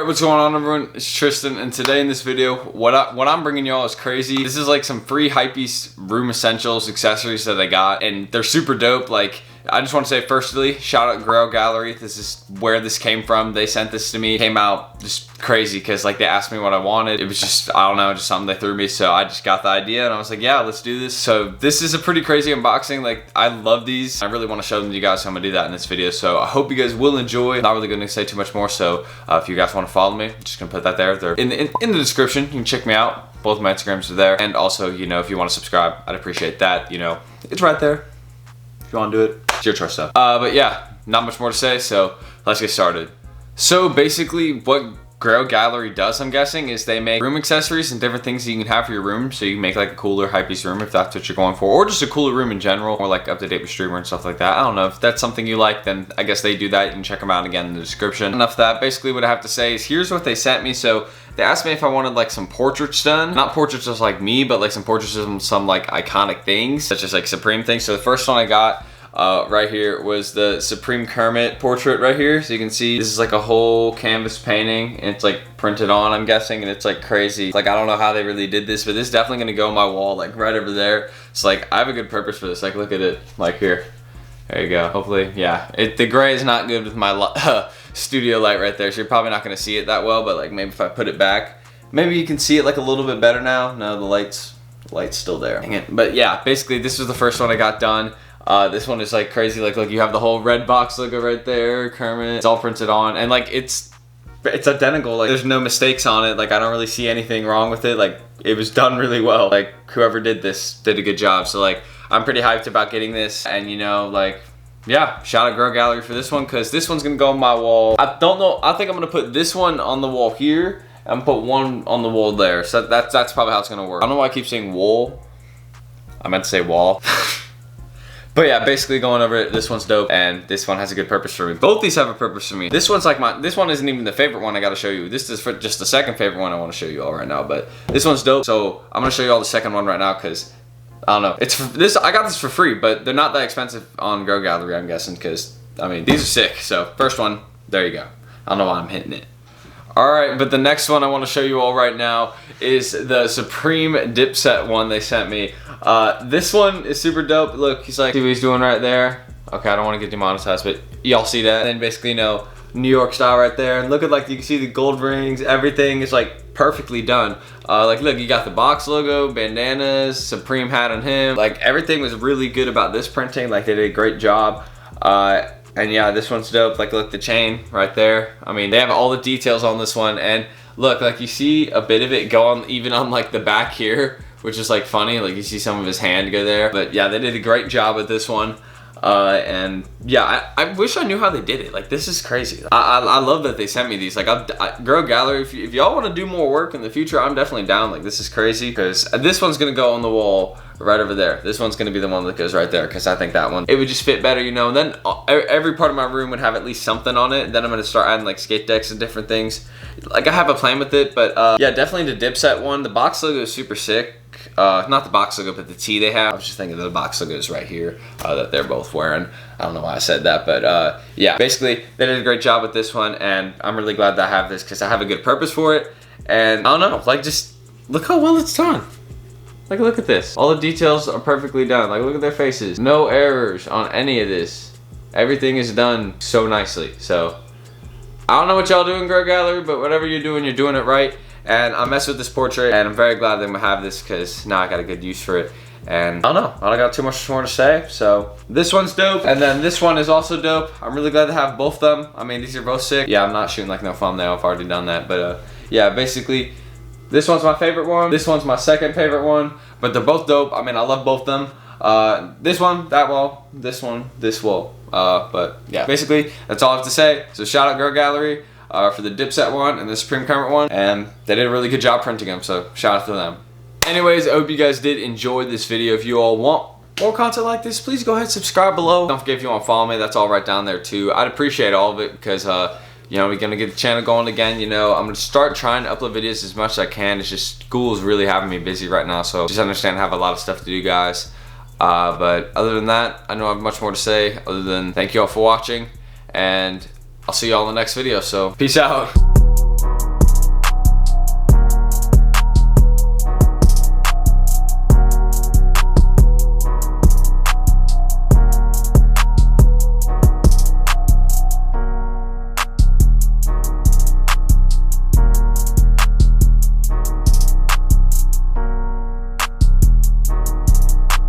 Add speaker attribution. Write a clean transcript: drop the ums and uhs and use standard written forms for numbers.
Speaker 1: Alright, what's going on everyone? It's Tristan, and today in this video, what I'm bringing y'all is crazy. This is like some free Hypebeast room essentials, accessories that I got, and they're super dope. Like, I just want to say firstly, shout out Grail Gallery. This is where this came from. They sent this to me. It came out just crazy because like they asked me what I wanted. It was just, I don't know, just something they threw me. So I just got the idea and I was like, yeah, let's do this. So this is a pretty crazy unboxing. Like, I love these. I really want to show them to you guys, so I'm gonna do that in this video. So I hope you guys will enjoy. Not really gonna say too much more. So if you guys want to follow me, I'm just gonna put that there. They're in the description. You can check me out. Both my Instagrams are there. And also, you know, if you want to subscribe, I'd appreciate that. You know, it's right there. If you want to do it, it's your choice though. But yeah, not much more to say, so let's get started. So basically what Grail Gallery does, I'm guessing, is they make room accessories and different things that you can have for your room. So you can make like a cooler Hypebeast room if that's what you're going for, or just a cooler room in general, or like up to date with streamer and stuff like that. I don't know if that's something you like, then I guess they do that. You can check them out again in the description. Enough of that. Basically what I have to say is here's what they sent me. So they asked me if I wanted like some portraits done. Not portraits just like me, but like some portraits of some like iconic things, such as like Supreme things. So the first one I got right here was the Supreme Kermit portrait right here. So you can see this is like a whole canvas painting and it's like printed on, I'm guessing, and it's like crazy. Like, I don't know how they really did this, but this is definitely gonna go on my wall like right over there. So like I have a good purpose for this. Like, look at it, like here. There you go. Hopefully, yeah. The gray is not good with my studio light right there, so you're probably not gonna see it that well, but like maybe if I put it back, maybe you can see it like a little bit better now. No, the light's still there. Dang it. But yeah, basically this was the first one I got done. This one is like crazy. Like, look, you have the whole red box logo right there, Kermit. It's all printed on, and like it's identical. Like, there's no mistakes on it. Like, I don't really see anything wrong with it. Like, it was done really well. Like, whoever did this did a good job. So like, I'm pretty hyped about getting this, and you know, like, yeah, shout out Grail Gallery for this one, because this one's gonna go on my wall. I don't know. I think I'm gonna put this one on the wall here and put one on the wall there. So that's probably how it's gonna work. I don't know why I keep saying wall. I meant to say wall. But yeah, basically going over it, this one's dope, and this one has a good purpose for me. Both these have a purpose for me. This one's like this one isn't even the favorite one I gotta show you. This is for just the second favorite one I wanna show you all right now, but this one's dope. So I'm gonna show you all the second one right now, because I don't know. It's for this. I got this for free, but they're not that expensive on Grail Gallery, I'm guessing, because I mean, these are sick. So first one, there you go. I don't know why I'm hitting it. Alright, but the next one I want to show you all right now is the Supreme dip set one they sent me. This one is super dope. Look, he's like, see what he's doing right there? Okay, I don't want to get demonetized, but y'all see that? And then basically, you know, New York style right there. And look at, like, you can see the gold rings, everything is like perfectly done. Like, look, you got the box logo, bandanas, Supreme hat on him. Like, everything was really good about this printing. Like, they did a great job. And yeah, this one's dope. Like, look, the chain right there. I mean, they have all the details on this one. And look, like, you see a bit of it go on, even on like the back here, which is like funny. Like, you see some of his hand go there. But yeah, they did a great job with this one. And yeah, I wish I knew how they did it. Like, this is crazy. I love that they sent me these. Like, Grail Gallery, if y'all want to do more work in the future, I'm definitely down. Like, this is crazy, because this one's gonna go on the wall right over there. This one's gonna be the one that goes right there, because I think that one, it would just fit better, you know. And then every part of my room would have at least something on it. Then I'm gonna start adding like skate decks and different things. Like, I have a plan with it, but yeah, definitely the dipset one. The box logo is super sick. Not the box logo, but the tee they have. I was just thinking the box logo is right here that they're both wearing. I don't know why I said that, but yeah, basically they did a great job with this one, and I'm really glad that I have this, because I have a good purpose for it. And I don't know, like, just look how well it's done. Like, look at this. All the details are perfectly done. Like, look at their faces. No errors on any of this. Everything is done so nicely. So I don't know what y'all do in Grail Gallery, but whatever you're doing it right. And I messed with this portrait, and I'm very glad that I'm gonna have this, because now I got a good use for it. And I don't know, I don't got too much more to say. So this one's dope, and then this one is also dope. I'm really glad to have both of them. I mean, these are both sick. Yeah, I'm not shooting like no thumbnail, I've already done that. But yeah, basically, this one's my favorite one. This one's my second favorite one, but they're both dope. I mean, I love both of them. This one, that wall, this one, this wall. But yeah, basically, that's all I have to say. So shout out Grail Gallery for the dipset one and the Supreme Kermit one, and they did a really good job printing them, so shout out to them. Anyways, I hope you guys did enjoy this video. If you all want more content like this, please go ahead and subscribe below. Don't forget, if you want to follow me, that's all right down there too. I'd appreciate all of it, because you know, we're gonna get the channel going again. You know, I'm gonna start trying to upload videos as much as I can. It's just school is really having me busy right now, so just understand I have a lot of stuff to do, guys. But other than that, I don't have much more to say other than thank you all for watching, and I'll see you all in the next video. So peace out.